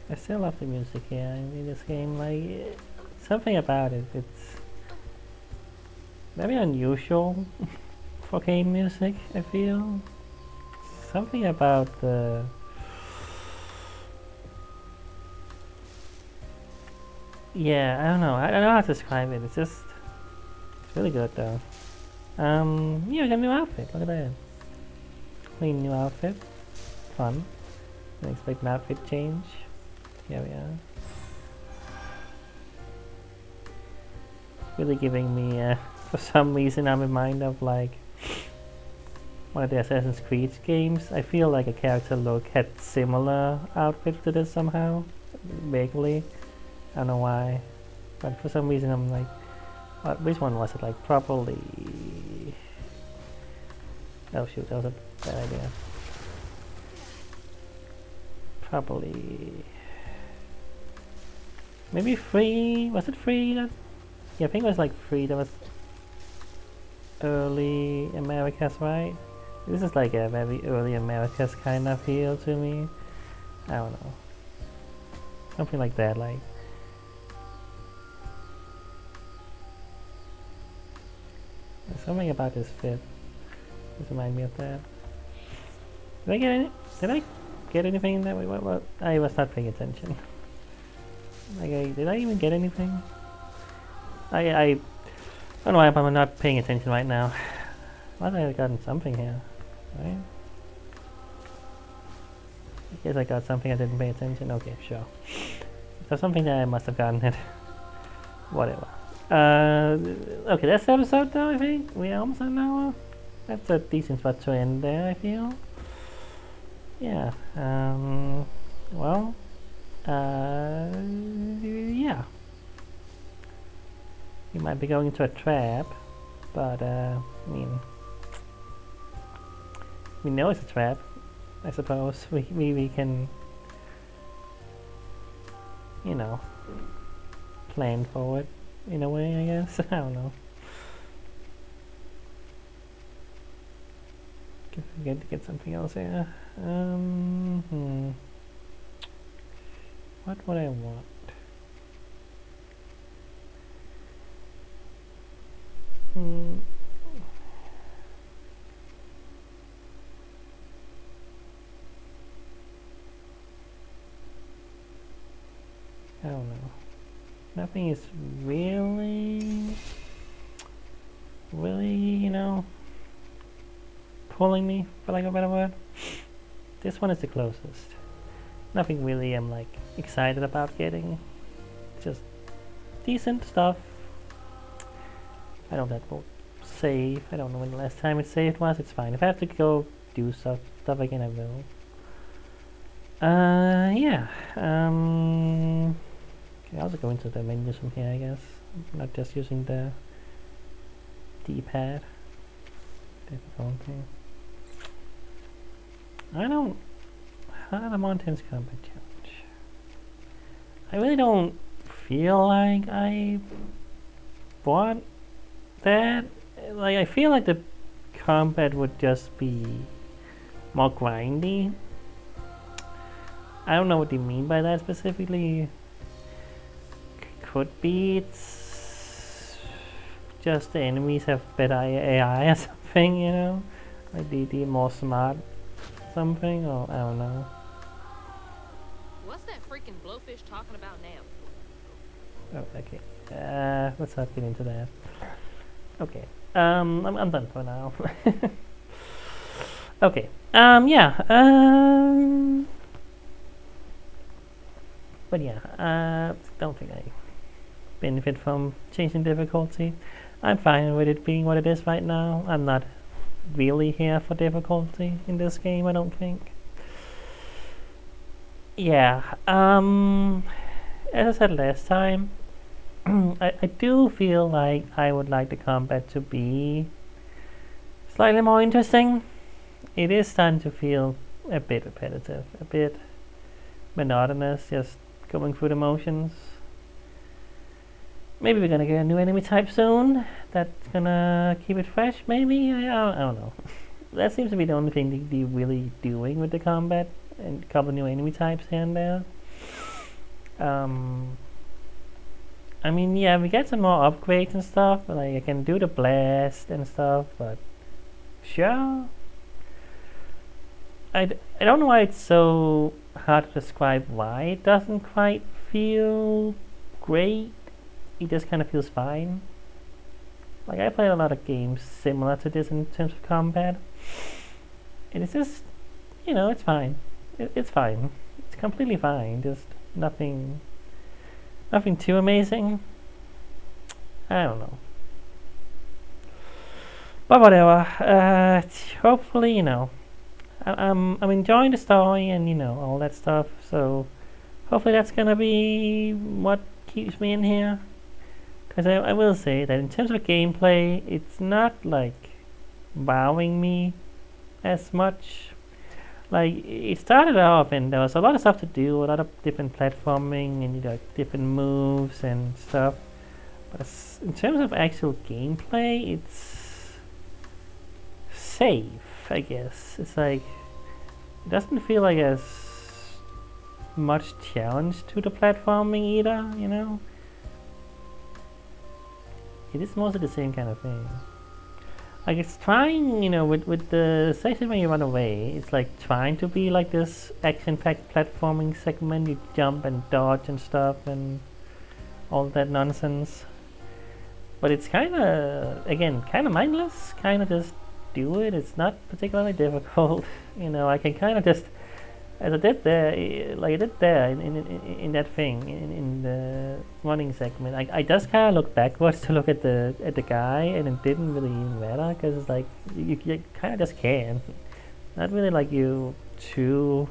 I still love the music here in this game. Like something about it, it's very unusual for game music. I feel something about the yeah. I don't know. I don't know how to describe it. It's really good though. Yeah, we got a new outfit. Look at that. Clean new outfit. Fun. Didn't expect an outfit change. Here we are. Really giving me, for some reason, I'm in mind of like one of the Assassin's Creed games. I feel like a character look had similar outfits to this somehow, vaguely. I don't know why, but for some reason I'm like, which one was it? Like probably. Oh shoot, that was a bad idea. Probably. Maybe 3. Was it 3? That yeah, I think it was like 3. That was early Americas, right? This is like a very early Americas kind of feel to me. I don't know. Something like that, like. There's something about this fit. Just remind me of that. Did I get anything in that way? What? I was not paying attention. Like, did I even get anything? I don't know why I'm not paying attention right now. Must have gotten something here, right? I guess I got something I didn't pay attention. Okay, sure. If there's something that I must have gotten it. Whatever. Okay, that's the episode though, I think. We're almost at an hour. That's a decent spot to end there, I feel. Yeah. Well. Yeah. You might be going into a trap, but I mean, we know it's a trap. I suppose we can, you know, plan for it in a way. I guess I don't know. Get something else here. What would I want? I don't know. Nothing is really, you know, pulling me, for lack of a better word. This one is the closest. Nothing really I'm like excited about getting. Just decent stuff. I don't know if that will save. I don't know when the last time it saved was. It's fine. If I have to go do stuff again, I will. Yeah. Okay, I'll also go into the menus from here, I guess. I'm not just using the D-pad. Difficulty. How the Mountains Combat Challenge. I really don't feel like I want that. Like, I feel like the combat would just be more grindy. I don't know what you mean by that specifically. Could be it's just the enemies have better AI or something, you know? Like the more smart something, or I don't know. What's that freaking blowfish talking about now? Oh, okay. Let's not get into that. Okay. I'm done for now. Okay. Yeah. But yeah, don't think I benefit from changing difficulty. I'm fine with it being what it is right now. I'm not really here for difficulty in this game, I don't think. Yeah, as I said last time, I do feel like I would like the combat to be slightly more interesting. It is starting to feel a bit repetitive, a bit monotonous, just going through the motions. Maybe we're gonna get a new enemy type soon. That's gonna keep it fresh, maybe? I don't know. That seems to be the only thing they're really doing with the combat, and a couple new enemy types here and there. Um, I mean, yeah, we get some more upgrades and stuff. Like I can do the blast and stuff, but sure. I don't know why it's so hard to describe why it doesn't quite feel great. It just kind of feels fine. Like I played a lot of games similar to this in terms of combat, and it's just, it's fine. It's fine. It's completely fine. Just nothing too amazing. I don't know. But whatever. Hopefully, I'm enjoying the story and all that stuff. So hopefully that's gonna be what keeps me in here. Because I will say that in terms of gameplay, it's not like wowing me as much. Like it started off and there was a lot of stuff to do, a lot of different platforming and different moves and stuff. But in terms of actual gameplay, it's safe, I guess. It's like it doesn't feel like as much challenge to the platforming either. It is mostly the same kind of thing. Like it's trying, with the section where you run away, it's like trying to be like this action-packed platforming segment. You jump and dodge and stuff and all that nonsense. But it's kind of, again, kind of mindless. Kind of just do it. It's not particularly difficult. I can kind of just, as I did there, like I did there in that thing in the running segment. I just kind of looked backwards to look at the guy, and it didn't really even matter because it's like you kind of just can. Not really like you too,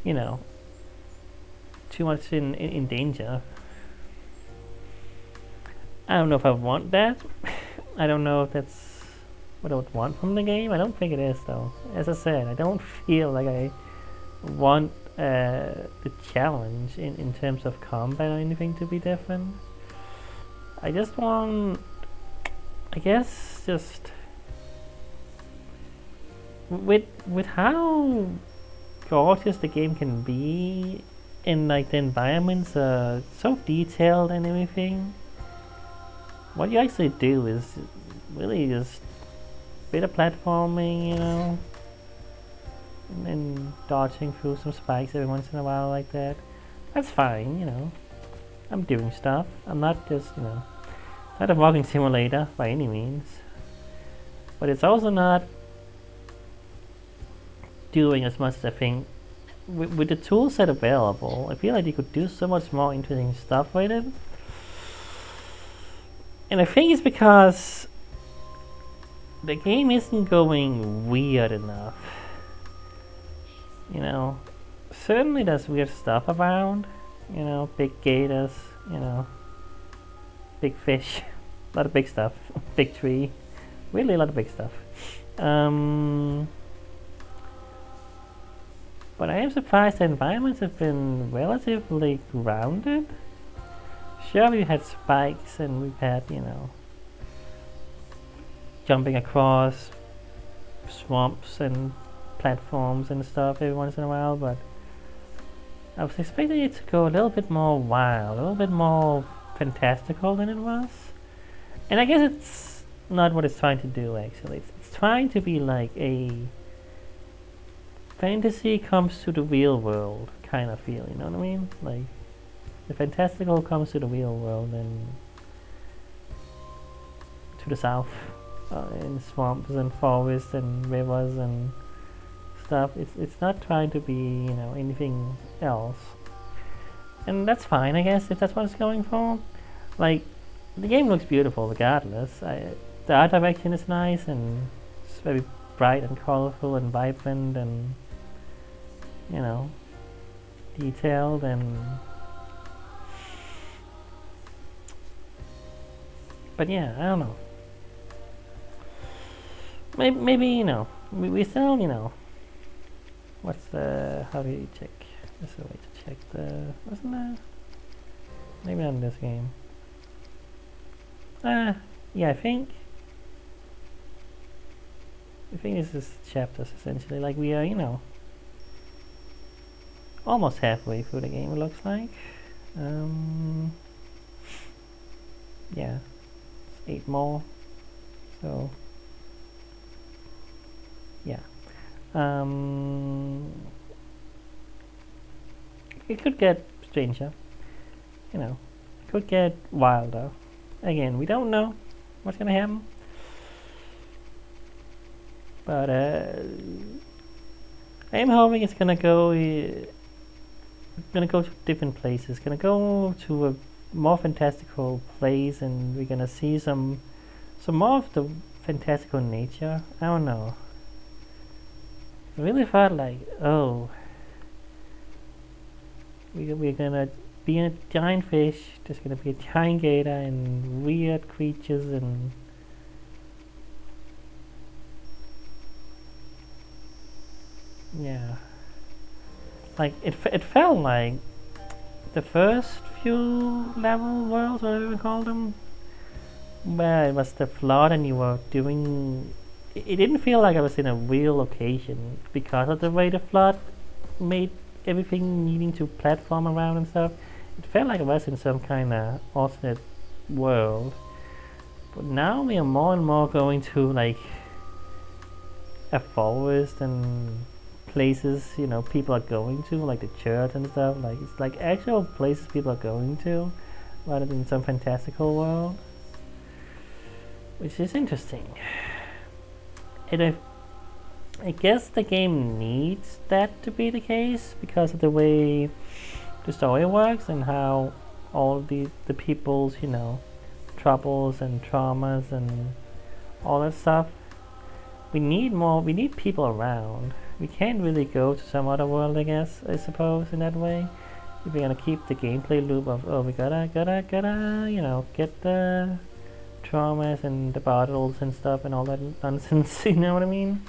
too much in danger. I don't know if I want that. I don't know if that's what I would want from the game. I don't think it is though. As I said, I don't feel like I want the challenge in terms of combat or anything to be different. I just want, I guess, just with how gorgeous the game can be, and like the environments are so detailed and everything. What you actually do is really just bit of platforming, and dodging through some spikes every once in a while like that. That's fine. I'm doing stuff. I'm not just, not a walking simulator by any means. But it's also not doing as much as I think. With the tool set available, I feel like you could do so much more interesting stuff with it. And I think it's because the game isn't going weird enough. Certainly there's weird stuff around. Big gators, big fish, a lot of big stuff, big tree, really a lot of big stuff. But I am surprised the environments have been relatively grounded. Sure, we've had spikes and we've had, jumping across swamps and platforms and stuff every once in a while, but I was expecting it to go a little bit more wild, a little bit more fantastical than it was. And I guess it's not what it's trying to do actually. It's trying to be like a fantasy comes to the real world kind of feel, you know what I mean? Like the fantastical comes to the real world and to the south, in swamps and forests and rivers and stuff. It's not trying to be anything else, and that's fine I guess if that's what it's going for. Like the game looks beautiful regardless. The art direction is nice and it's very bright and colorful and vibrant and detailed and but yeah, I don't know. Maybe we still what's the, how do you check? There's a way to check the, wasn't there? Maybe not in this game. Yeah, I think this is chapters essentially. Like we are, almost halfway through the game, it looks like. Yeah, 8 more. So, yeah. It could get stranger, you know. It could get wilder. Again, we don't know what's gonna happen. But I am hoping it's gonna go to different places. Gonna go to a more fantastical place, and we're gonna see some more of the fantastical nature. I don't know. I really felt like, oh, we're gonna be in a giant fish. There's gonna be a giant gator and weird creatures and. Yeah. Like, it felt like the first few level worlds, whatever we call them, where it was the flood and you were doing. It didn't feel like I was in a real location because of the way the flood made everything needing to platform around and stuff. It felt like I was in some kind of alternate world. But now we are more and more going to like a forest and places, you know, people are going to, like the church and stuff. Like, it's like actual places people are going to rather than some fantastical world, which is interesting. And I guess the game needs that to be the case because of the way the story works and how all the people's, you know, troubles and traumas and all that stuff. We need people around. We can't really go to some other world, I guess, I suppose, in that way. If we're gonna keep the gameplay loop of, oh, we gotta, you know, get the traumas and the battles and stuff and all that nonsense, you know what I mean?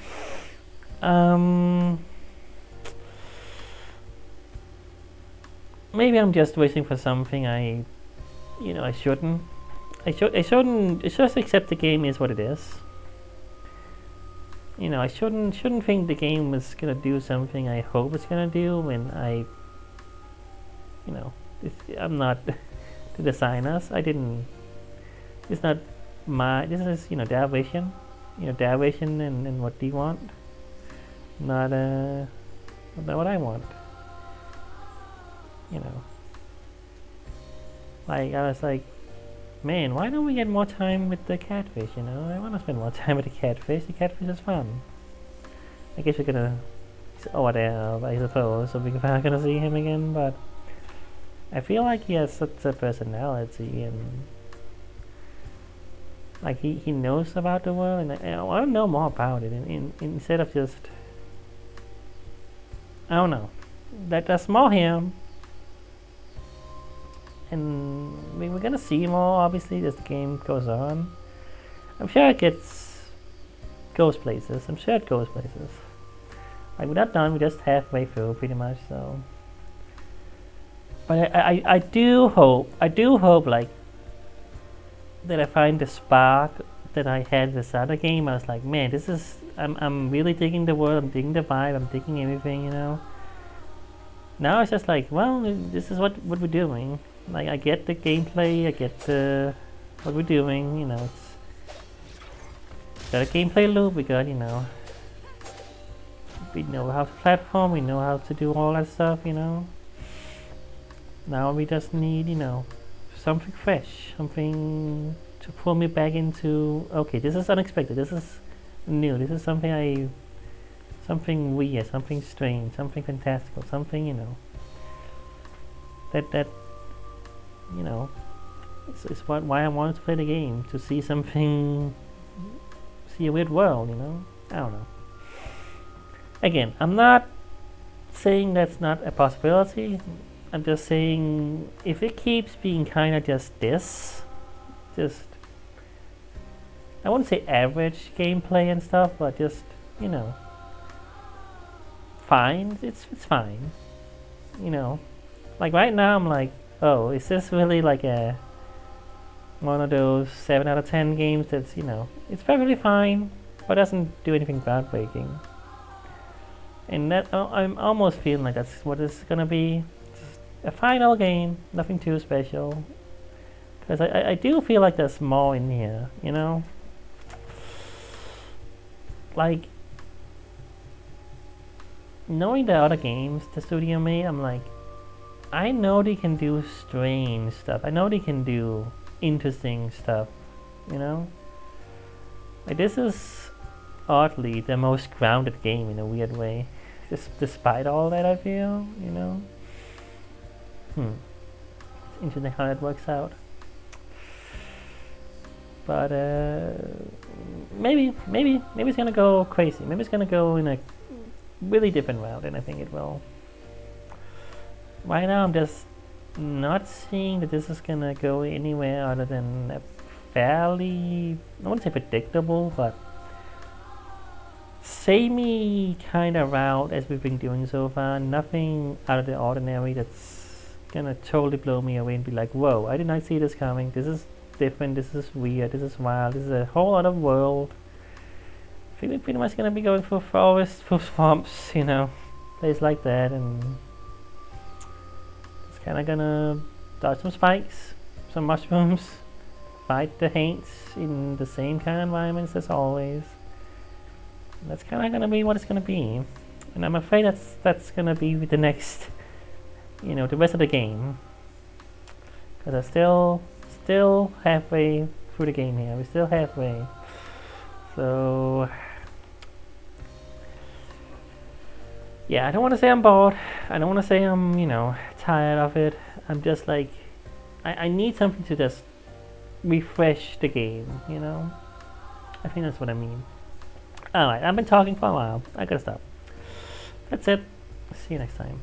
Maybe I'm just waiting for something I shouldn't. I should accept the game is what it is. You know, I shouldn't think the game is gonna do something I hope it's gonna do when I'm not the designers. It's not this is, you know, their vision. You know, their vision and what they want. Not what I want. You know. Like, I was like, man, why don't we get more time with the catfish, you know? I want to spend more time with the catfish. The catfish is fun. I guess we're gonna... He's over there, I suppose, so we're not gonna see him again, but... I feel like he has such a personality, and... Like, he knows about the world, and I want to know more about it, instead of just... I don't know. That's more him. And we're gonna see more, obviously, as the game goes on. I'm sure it goes places. Like, we're not done, we're just halfway through, pretty much, so... But I do hope, like, that I find the spark that I had with this other game. I was like, man, this is... I'm really digging the world, I'm digging the vibe, I'm digging everything, you know? Now it's just like, well, this is what we're doing. Like, I get the gameplay, I get what we're doing, you know, it's got a gameplay loop, we got, you know, we know how to platform, we know how to do all that stuff, you know. Now we just need, you know, something fresh, something to pull me back into, okay, this is unexpected, this is new, this is something weird, something strange, something fantastical, something, you know, that you know, it's why I wanted to play the game, to see something, see a weird world, you know? I don't know. Again, I'm not saying that's not a possibility. I'm just saying, if it keeps being kind of just I wouldn't say average gameplay and stuff, but just, you know, fine, it's fine. You know, like right now I'm like, oh, is this really like one of those 7 out of 10 games that's, you know, it's perfectly fine, but doesn't do anything groundbreaking. And that I'm almost feeling like that's what it's gonna be. Just a final game, nothing too special. Because I do feel like there's more in here, you know? Like, knowing the other games the studio made, I'm like, I know they can do strange stuff. I know they can do interesting stuff, you know? Like, this is oddly the most grounded game in a weird way. Despite all that, I feel, you know? It's interesting how that works out. But maybe it's gonna go crazy. Maybe it's gonna go in a really different route than I think it will. Right now, I'm just not seeing that this is gonna go anywhere other than a fairly, I wouldn't say predictable, but samey kind of route as we've been doing so far. Nothing out of the ordinary that's gonna totally blow me away and be like, whoa, I did not see this coming. This is different, this is weird, this is wild, this is a whole other world. I think we're pretty much gonna be going for forests, for swamps, you know, places like that, and it's kinda gonna dodge some spikes, some mushrooms, fight the haints in the same kind of environments as always. And that's kinda gonna be what it's gonna be. And I'm afraid that's gonna be the next, you know, the rest of the game. Because I still halfway through the game here. We're still halfway. So yeah, I don't want to say I'm bored. I don't want to say I'm, you know, tired of it. I'm just like, I need something to just refresh the game, you know? I think that's what I mean. Alright, I've been talking for a while. I gotta stop. That's it. See you next time.